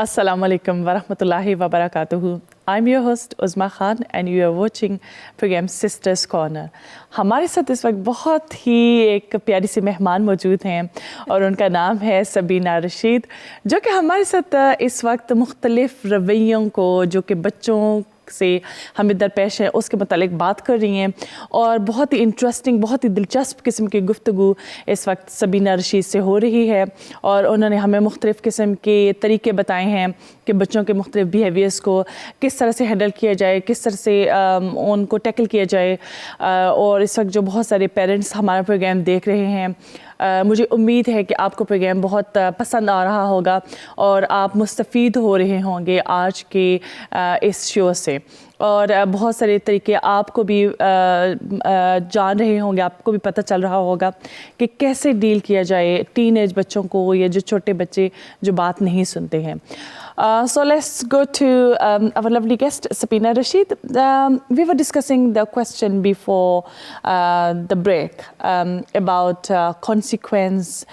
Assalamu alaikum wa rahmatullahi wa barakatuhu. I'm your host Uzma Khan and you are watching program Sisters Corner. हमारे साथ इस वक्त बहुत ही एक प्यारी सी मेहमान मौजूद हैं और उनका नाम है सबीना रशीद, जो कि हमारे साथ इस वक्त मुख्तलिफ रवैयों को जो कि बच्चों से हमें दरपेश है उसके मुतालिक बात कर रही हैं और बहुत ही इंटरेस्टिंग, बहुत ही दिलचस्प किस्म की गुफ्तगू इस वक्त सबीना रशीद से हो रही है और उन्होंने हमें मुख्तलिफ किस्म के तरीके बताए हैं कि बच्चों के मुख्तलिफ बिहेवियर्स को किस तरह से हैंडल किया जाए, किस तरह से उनको टैकल किया जाए। और इस वक्त जो बहुत सारे पेरेंट्स हमारा प्रोग्राम देख रहे हैं, मुझे उम्मीद है कि आपको प्रोग्राम बहुत पसंद आ रहा होगा और आप मुस्तफ़ीद हो रहे होंगे आज के इस शो से और बहुत सारे तरीके आपको भी जान रहे होंगे, आपको भी पता चल रहा होगा कि कैसे डील किया जाए टीनेज बच्चों को या जो छोटे बच्चे जो बात नहीं सुनते हैं। So let's go to our lovely guest, Sabinah Rashid. We were discussing the question before the break about consequence,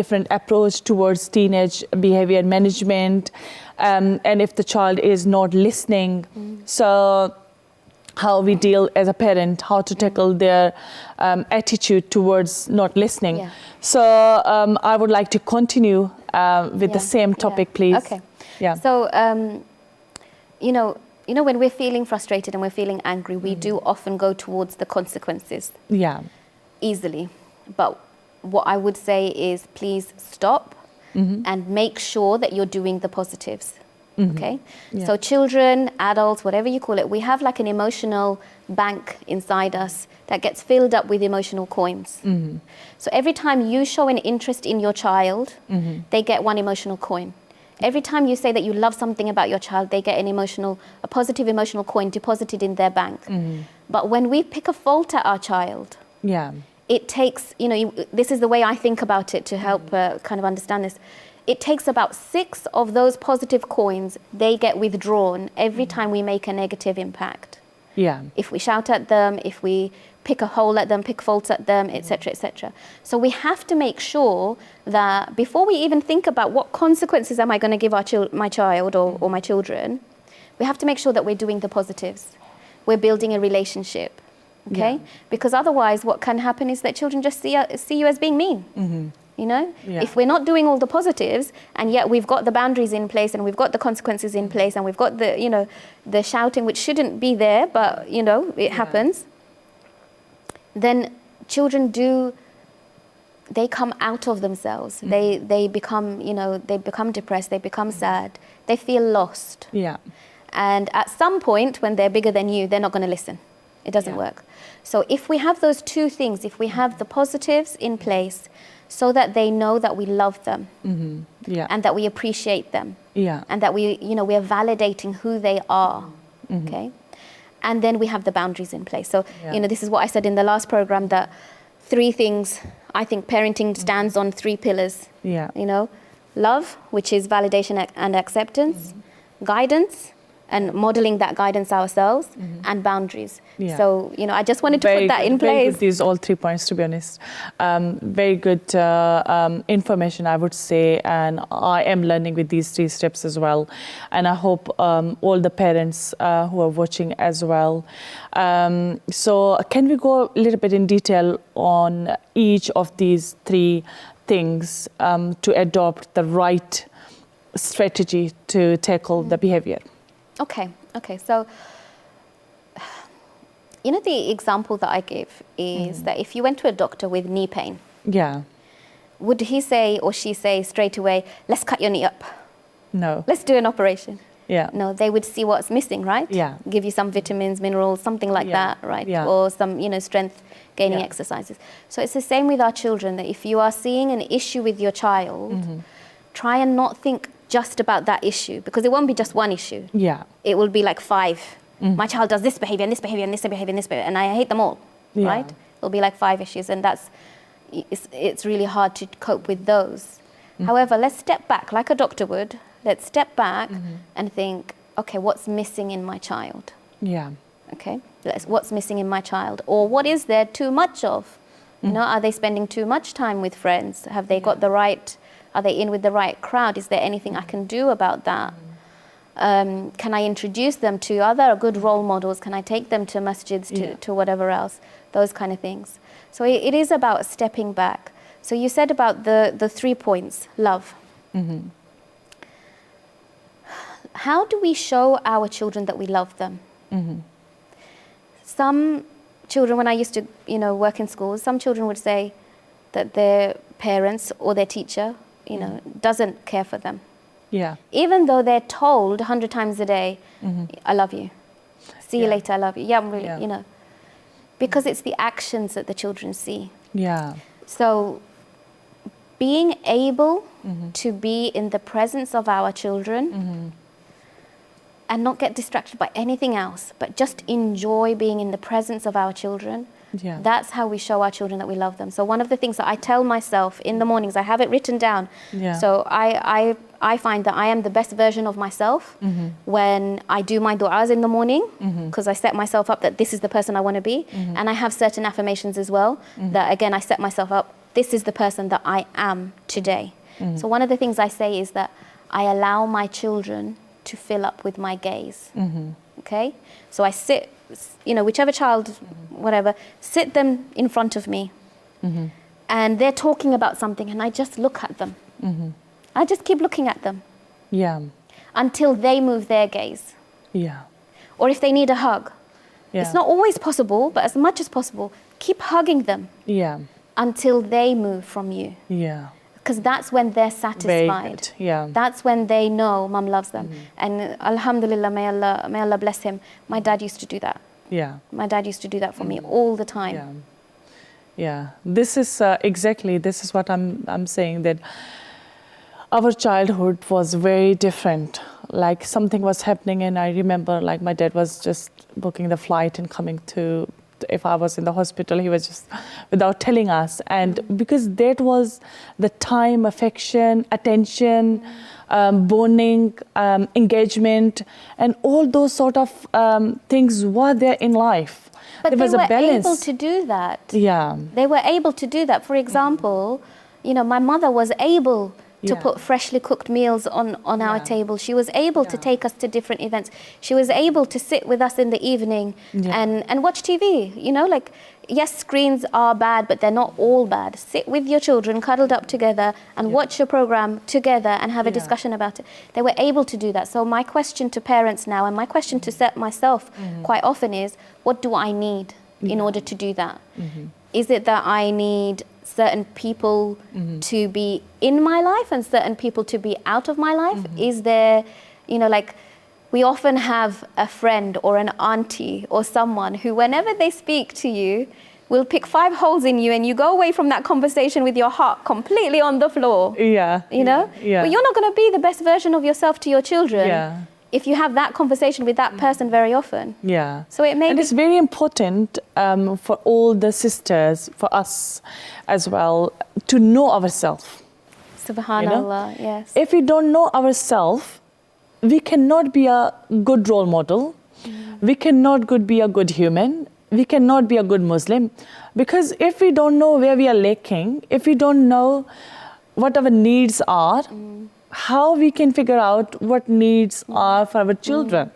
different approach towards teenage behavior management, and if the child is not listening. So how we deal as a parent, how to tackle their attitude towards not listening. Yeah. So I would like to continue with the same topic, please. Okay. Yeah. So, when we're feeling frustrated and we're feeling angry, we do often go towards the consequences. Yeah. Easily. But what I would say is please stop and make sure that you're doing the positives. Okay? Yeah. So children, adults, whatever you call it, we have like an emotional bank inside us that gets filled up with emotional coins. So every time you show an interest in your child, they get one emotional coin. Every time you say that you love something about your child, they get a positive emotional coin deposited in their bank. But when we pick a fault at our child, it takes, this is the way I think about it to help kind of understand this. It takes about 6 of those positive coins, they get withdrawn every time we make a negative impact. Yeah. If we shout at them, if we pick a hole at them, pick faults at them, etc., etc. So we have to make sure that before we even think about what consequences am I going to give my child or my children, we have to make sure that we're doing the positives. We're building a relationship, okay? Yeah. Because otherwise what can happen is that children just see you as being mean. Yeah. If we're not doing all the positives and yet we've got the boundaries in place and we've got the consequences in place and we've got the, the shouting, which shouldn't be there, but, it happens, then children they come out of themselves. They become, they become depressed, they become sad, they feel lost. Yeah. And at some point when they're bigger than you, they're not going to listen. It doesn't work. So if we have those two things, if we have the positives in place, so that they know that we love them and that we appreciate them and that we are validating who they are, okay? And then we have the boundaries in place. So, this is what I said in the last program, that 3 things, I think parenting stands on 3 pillars. Yeah. Love, which is validation and acceptance, guidance, and modeling that guidance ourselves, and boundaries. Yeah. So, I just wanted to put that in place. Very good, these all 3 points, to be honest. Very good information, I would say, and I am learning with these 3 steps as well. And I hope all the parents who are watching as well. So can we go a little bit in detail on each of these 3 things to adopt the right strategy to tackle the behavior? Okay. So, the example that I give is that if you went to a doctor with knee pain, would he say or she say straight away, let's cut your knee up? No. Let's do an operation? Yeah. No, they would see what's missing, right? Yeah. Give you some vitamins, minerals, something like that, right? Yeah. Or some, strength gaining exercises. So it's the same with our children, that if you are seeing an issue with your child, try and not think just about that issue, because it won't be just one issue. Yeah. It will be like 5. My child does this behavior and this behavior and this behavior and this behavior, and I hate them all, right? It'll be like 5 issues, and it's really hard to cope with those. However, let's step back, like a doctor would. Let's step back and think, okay, what's missing in my child? Yeah. Okay, what's missing in my child? Or what is there too much of? Are they spending too much time with friends? Have they got the right Are they in with the right crowd? Is there anything I can do about that? Can I introduce them to other good role models? Can I take them to masjids, to whatever else? Those kind of things. So it is about stepping back. So you said about the 3 points, love. How do we show our children that we love them? Some children, when I used to, work in schools, some children would say that their parents or their teacher, doesn't care for them. Yeah. Even though they're told 100 times a day, I love you. See you later, I love you. Yeah, I'm really, because it's the actions that the children see. Yeah. So being able to be in the presence of our children and not get distracted by anything else, but just enjoy being in the presence of our children. Yeah. That's how we show our children that we love them. So one of the things that I tell myself in the mornings, I have it written down. Yeah. So I find that I am the best version of myself when I do my du'as in the morning, because I set myself up that this is the person I want to be. And I have certain affirmations as well, that again, I set myself up, this is the person that I am today. So one of the things I say is that I allow my children to fill up with my gaze. Okay? So I sit, whichever child, whatever, sit them in front of me. And they're talking about something and I just look at them. I just keep looking at them. Yeah. Until they move their gaze. Yeah. Or if they need a hug. Yeah. It's not always possible, but as much as possible, keep hugging them. Yeah. Until they move from you. Yeah. Because that's when they're satisfied. Yeah. That's when they know mum loves them. And alhamdulillah, may Allah bless him. My dad used to do that. Yeah. My dad used to do that for me all the time. Yeah. Yeah. This is this is what I'm saying, that our childhood was very different. Like something was happening and I remember like my dad was just booking the flight and coming to, if I was in the hospital, he was just without telling us. And because that was the time, affection, attention, bonding, engagement, and all those sort of things were there in life. But there was they a were balance. able to do that. Yeah. They were able to do that. For example, my mother was able to put freshly cooked meals on our table. She was able to take us to different events. She was able to sit with us in the evening and watch TV. Yes, screens are bad, but they're not all bad. Sit with your children, cuddled up together, and watch your program together and have a discussion about it. They were able to do that. So my question to parents now, and my question to set myself quite often is, what do I need in order to do that? Is it that I need certain people to be in my life and certain people to be out of my life? Is there, we often have a friend or an auntie or someone who, whenever they speak to you, will pick 5 holes in you and you go away from that conversation with your heart completely on the floor. Yeah. Yeah. But you're not going to be the best version of yourself to your children if you have that conversation with that person very often. Yeah. So it may and it's very important for all the sisters, for us as well, to know ourselves. Subhanallah, yes. If we don't know ourselves, we cannot be a good role model. We cannot be a good human. We cannot be a good Muslim. Because if we don't know where we are lacking, if we don't know what our needs are, how we can figure out what needs are for our children.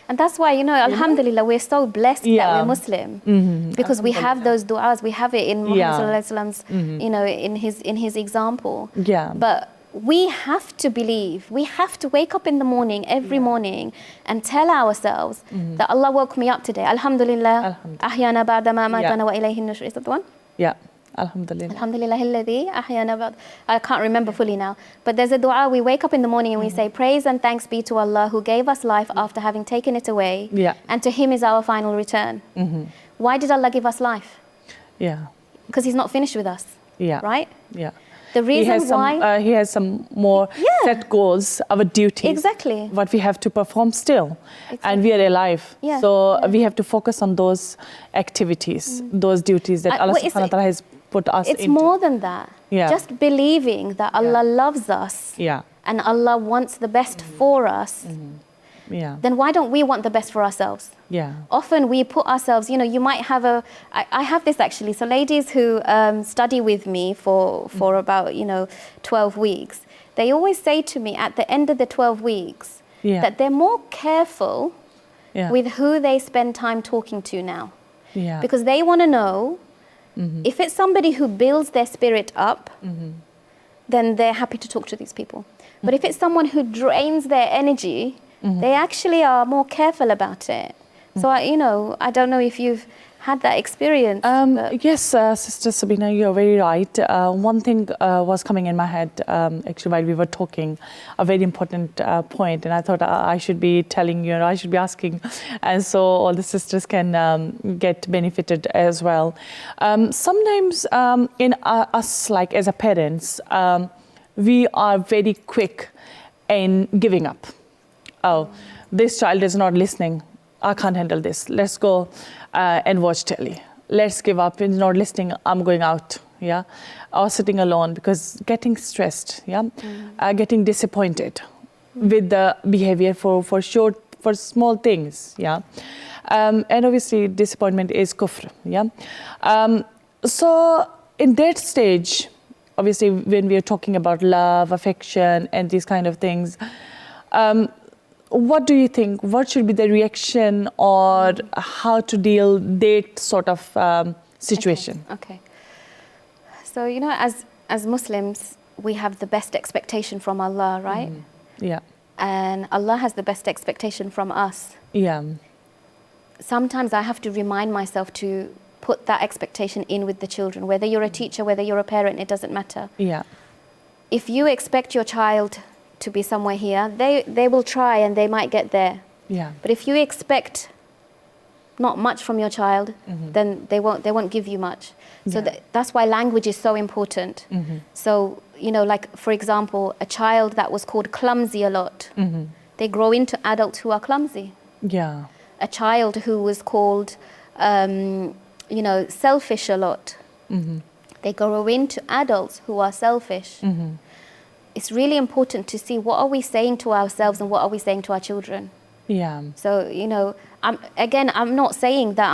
And that's why, alhamdulillah, we're so blessed that we're Muslim. Because we have those du'as, we have it in Muhammad sallallahu alaihi wasallam's, in his example. Yeah. But we have to believe, we have to wake up in the morning, every morning, and tell ourselves that Allah woke me up today. Alhamdulillah, ahyana ba'da ma amatana wa ilayhi nushur. Is that the one? Yeah. Alhamdulillah. Alhamdulillah alladhi ahyana ba'da. I can't remember fully now. But there's a dua, we wake up in the morning and we say, praise and thanks be to Allah who gave us life after having taken it away. Yeah. And to Him is our final return. Why did Allah give us life? Yeah. Because He's not finished with us. Yeah. Right? Yeah. The reason why he has some more set goals, our duties. Exactly. What we have to perform still. Exactly. And we are alive. Yeah. So we have to focus on those activities, those duties that Allah subhanahu wa ta'ala has put us into. It's more than that. Yeah. Just believing that Allah loves us Yeah. and Allah wants the best for us. then why don't we want the best for ourselves? Often we put ourselves, you might have I have this actually, so ladies who study with me for about, 12 weeks, they always say to me at the end of the 12 weeks that they're more careful with who they spend time talking to now. Because they want to know if it's somebody who builds their spirit up, then they're happy to talk to these people. But if it's someone who drains their energy, they actually are more careful about it. So, I don't know if you've had that experience. Yes, Sister Sabinah, you're very right. One thing was coming in my head, actually, while we were talking, a very important point, and I thought I should be telling you, I should be asking, and so all the sisters can get benefited as well. Sometimes in us, like as a parents, we are very quick in giving up. Oh, this child is not listening. I can't handle this. Let's go and watch telly. Let's give up. He's not listening. I'm going out. Or sitting alone because getting stressed. Getting disappointed with the behavior for small things. And obviously disappointment is kufr. So in that stage, obviously when we are talking about love, affection, and these kind of things. What do you think? What should be the reaction or how to deal that sort of situation? Okay. So, as Muslims, we have the best expectation from Allah, right? And Allah has the best expectation from us. Sometimes I have to remind myself to put that expectation in with the children. Whether you're a teacher, whether you're a parent, it doesn't matter. If you expect your child to be somewhere here, they will try and they might get there. But if you expect not much from your child, then they won't give you much. So that's why language is so important. So, like for example, a child that was called clumsy a lot, they grow into adults who are clumsy. A child who was called, selfish a lot, they grow into adults who are selfish. It's really important to see what are we saying to ourselves and what are we saying to our children. So, I'm not saying that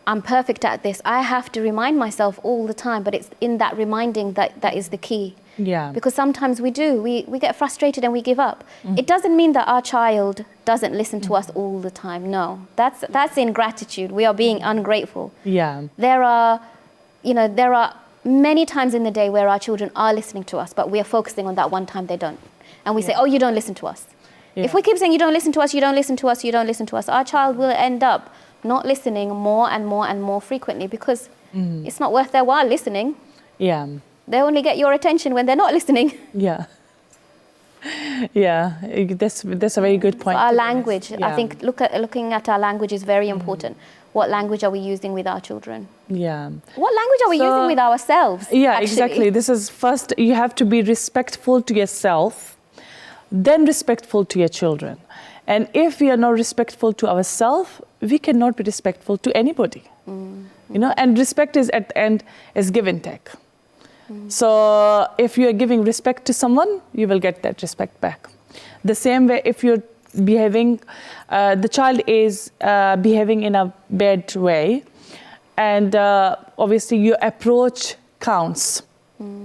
I'm perfect at this. I have to remind myself all the time, but it's in that reminding that is the key. Because sometimes we get frustrated and we give up. It doesn't mean that our child doesn't listen to us all the time. No, that's ingratitude. We are being ungrateful. There are many times in the day where our children are listening to us, but we are focusing on that one time they don't. And we say, oh, you don't listen to us. If we keep saying you don't listen to us, you don't listen to us, you don't listen to us, our child will end up not listening more and more and more frequently because it's not worth their while listening. They only get your attention when they're not listening. That's a very good point. So our language, I think looking at our language is very important. What language are we using with our children? What language are we using with ourselves? Actually? Exactly. This is first, you have to be respectful to yourself, then respectful to your children. And if we are not respectful to ourselves, we cannot be respectful to anybody. And respect is at the end is give and take. So if you are giving respect to someone, you will get that respect back. The same way, if you're behaving, the child is behaving in a bad way, and obviously your approach counts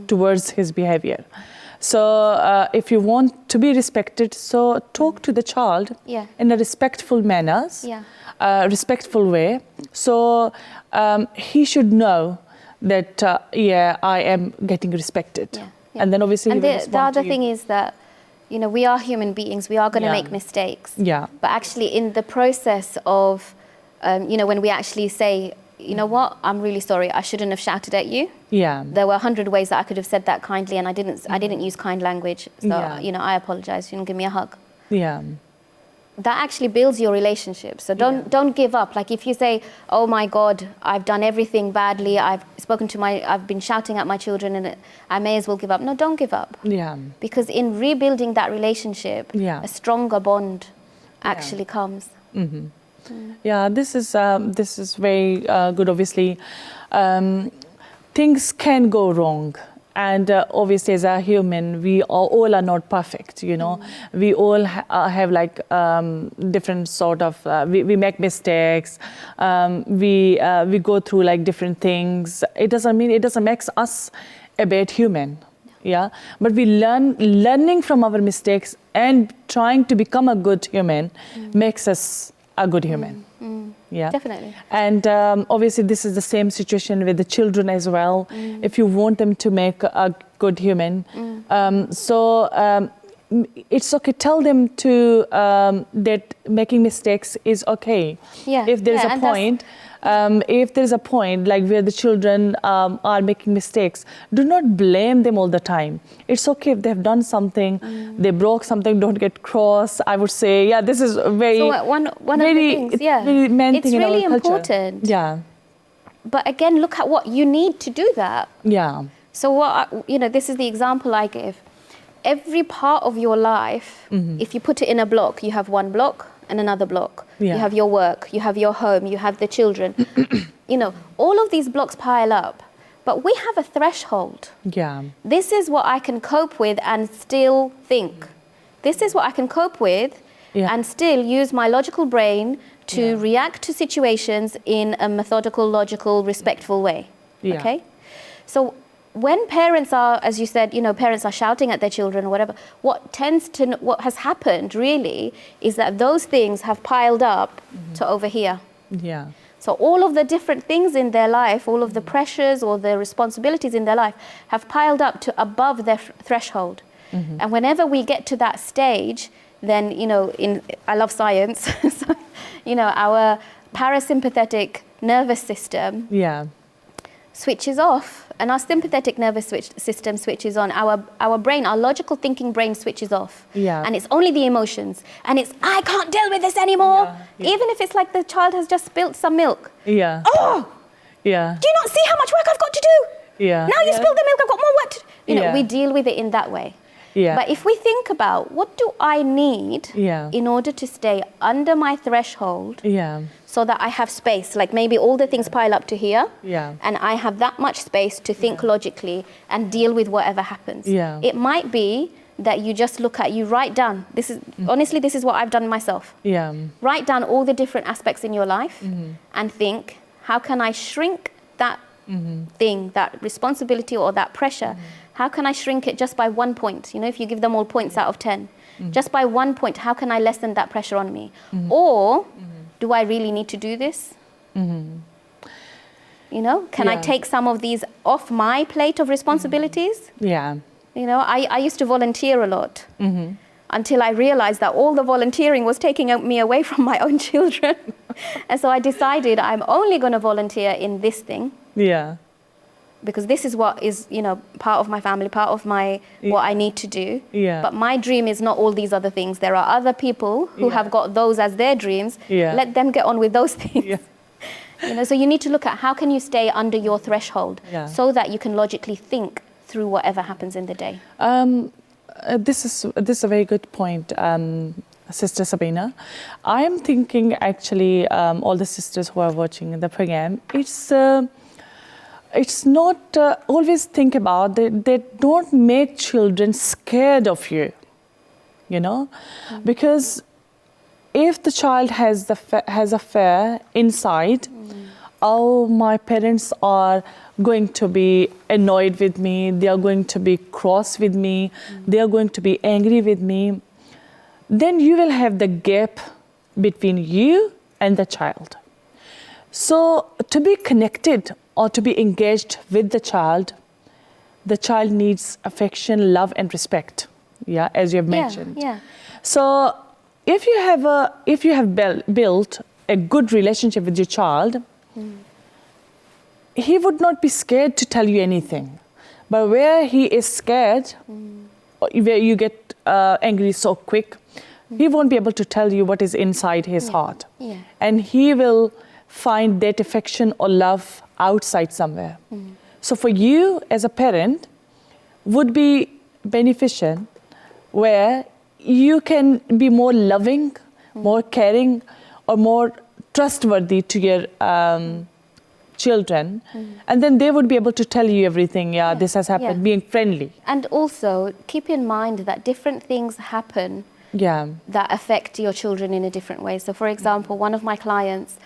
towards his behavior. So if you want to be respected, so talk to the child in a respectful manners, respectful way. So he should know that I am getting respected, and then obviously. And the other thing is that we are human beings. We are going to make mistakes. But actually, in the process of when we actually say, you know what, I'm really sorry, I shouldn't have shouted at you. There were 100 ways that I could have said that kindly, and I didn't use kind language. So I apologize. You can give me a hug. That actually builds your relationship. So don't give up. Like if you say, oh my God, I've done everything badly, I've been shouting at my children and I may as well give up. No, don't give up. Because in rebuilding that relationship, a stronger bond actually comes. This is very good. Obviously, things can go wrong And obviously, as a human, we all are not perfect, you know. We all have like different sort of, we make mistakes, we go through like different things. It doesn't make us a bad human, yeah. But learning from our mistakes and trying to become a good human makes us a good human. Yeah, Definitely. And obviously, this is the same situation with the children as well. If you want them to make a good human, it's okay. Tell them to that making mistakes is okay. Yeah. If there's Yeah, a point. If there's a point like where the children are making mistakes, do not blame them all the time. It's okay if they've done something, they broke something, don't get cross. I would say, yeah, this is very... So one of the things, very main it's thing in our really culture. important. Yeah. But again, look at what you need to do that. Yeah. So this is the example I give. Every part of your life, if you put it in a block, you have one block and another block. Yeah. You have your work, you have your home, you have the children. All of these blocks pile up, but we have a threshold. Yeah. This is what I can cope with and still think. This is what I can cope with and still use my logical brain to react to situations in a methodical, logical, respectful way. Yeah. Okay? So when parents are, as you said, parents are shouting at their children or whatever, what has happened really is that those things have piled up to over here. Yeah. So all of the different things in their life, all of the pressures or the responsibilities in their life have piled up to above their threshold. And whenever we get to that stage, then, I love science, so, our parasympathetic nervous system switches off and our sympathetic nervous system switches on. Our brain, our logical thinking brain switches off. Yeah. And it's only the emotions. And it's, I can't deal with this anymore. Yeah. Even if it's like the child has just spilt some milk. Yeah. Oh! Yeah. Do you not see how much work I've got to do? Yeah. Now you spilled the milk, I've got more work to do. Yeah. We deal with it in that way. Yeah. But if we think about what do I need Yeah. in order to stay under my threshold so that I have space, like maybe all the things pile up to here and I have that much space to think logically and deal with whatever happens. Yeah. It might be that you just you write down, honestly, this is what I've done myself. Yeah. Write down all the different aspects in your life and think, how can I shrink that thing, that responsibility or that pressure? How can I shrink it just by 1 point? If you give them all points out of 10, just by 1 point, how can I lessen that pressure on me? Or do I really need to do this? Can I take some of these off my plate of responsibilities? Yeah. I used to volunteer a lot until I realized that all the volunteering was taking me away from my own children. And so I decided I'm only going to volunteer in this thing. Yeah. Because this is what is, part of my family, part of what I need to do. Yeah. But my dream is not all these other things. There are other people who have got those as their dreams. Yeah. Let them get on with those things. Yeah. So you need to look at how can you stay under your threshold so that you can logically think through whatever happens in the day. This is a very good point, Sister Sabinah. I am thinking actually, all the sisters who are watching the program, it's not always think about that don't make children scared of you, because if the child has a fear inside, oh, my parents are going to be annoyed with me, they are going to be cross with me, they are going to be angry with me, then you will have the gap between you and the child. So to be connected or to be engaged with the child needs affection, love, and respect. Yeah, as you have mentioned. Yeah. So if you have built a good relationship with your child, he would not be scared to tell you anything. But where he is scared, where you get angry so quick, he won't be able to tell you what is inside his heart. Yeah. And he will find that affection or love outside somewhere. So for you as a parent, would be beneficial where you can be more loving, more caring, or more trustworthy to children, and then they would be able to tell you everything. Yeah, this has happened. Being friendly. And also keep in mind that different things happen Yeah. that affect your children in a different way. So, for example, one of my clients,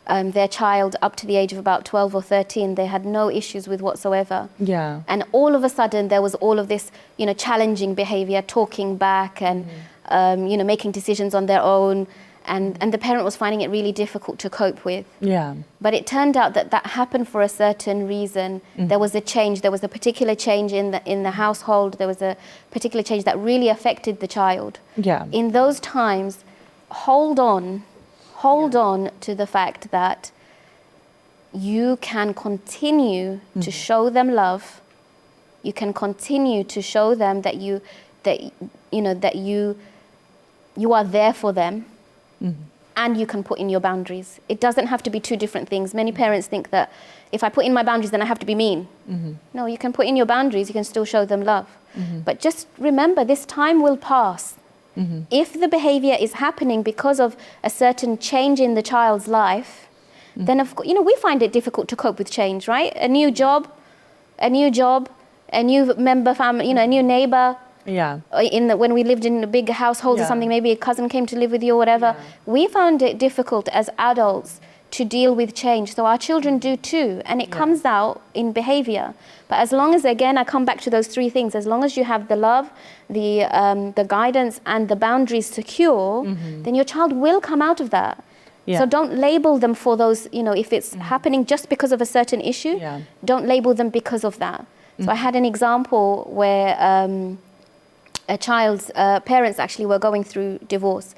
their child up to the age of about 12 or 13, they had no issues with whatsoever. Yeah. And all of a sudden there was all of this, challenging behavior, talking back and, making decisions on their own. And the parent was finding it really difficult to cope with. Yeah. But it turned out that happened for a certain reason. There was a change. There was a particular change in the household. There was a particular change that really affected the child. Yeah. In those times, hold on to the fact that you can continue to show them love. You can continue to show them that you are there for them. And you can put in your boundaries. It doesn't have to be two different things. Many parents think that if I put in my boundaries, then I have to be mean. No, you can put in your boundaries, you can still show them love. But just remember, this time will pass. If the behavior is happening because of a certain change in the child's life, then of course, we find it difficult to cope with change, right? A new job, a new member family, a new neighbor. Yeah. When we lived in a big household or something, maybe a cousin came to live with you or whatever, we found it difficult as adults to deal with change. So our children do too, and it comes out in behavior. But as long as, again, I come back to those three things, as long as you have the love, the guidance and the boundaries secure, then your child will come out of that. Yeah. So don't label them for those, if it's happening just because of a certain issue, don't label them because of that. So I had an example where a child's parents actually were going through divorce,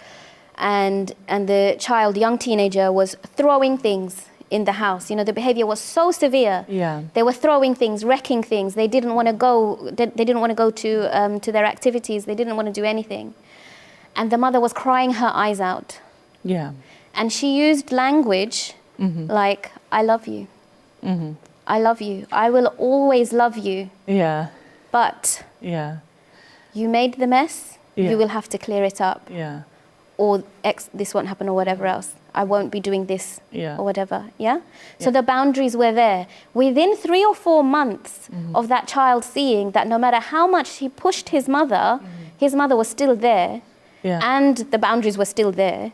and the child, young teenager, was throwing things in the house. The behavior was so severe. Yeah. They were throwing things, wrecking things. They didn't want to go. They didn't want to go to their activities. They didn't want to do anything, and the mother was crying her eyes out. Yeah. And she used language like, "I love you. I love you. I will always love you. Yeah. But you made the mess, you will have to clear it up. Yeah. Or this won't happen or whatever else. I won't be doing this or whatever." Yeah? So the boundaries were there. Within 3 or 4 months of that child seeing that no matter how much he pushed his mother was still there. And the boundaries were still there.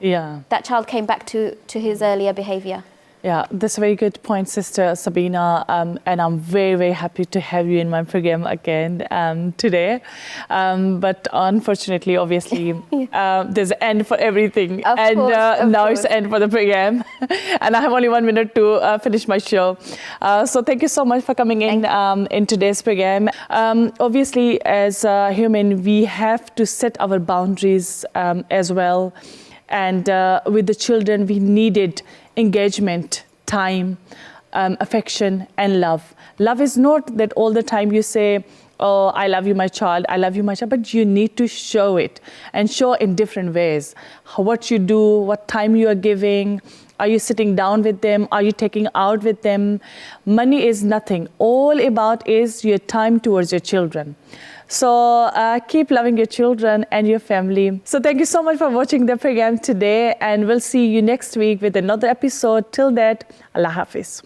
That child came back to his earlier behavior. Yeah, that's a very good point, Sister Sabinah, and I'm very, very happy to have you in my program again today. But unfortunately, obviously, there's an end for everything. Of course, now it's the end for the program. And I have only 1 minute to finish my show. So thank you so much for coming in today's program. Obviously, as a human, we have to set our boundaries as well. And with the children, we needed engagement, time, affection, and love. Love is not that all the time you say, "Oh, I love you, my child, I love you, my child," but you need to show it, and show in different ways. What you do, what time you are giving, are you sitting down with them, are you taking out with them? Money is nothing. All about is your time towards your children. So keep loving your children and your family. So thank you so much for watching the program today, and we'll see you next week with another episode. Till that, Allah Hafiz.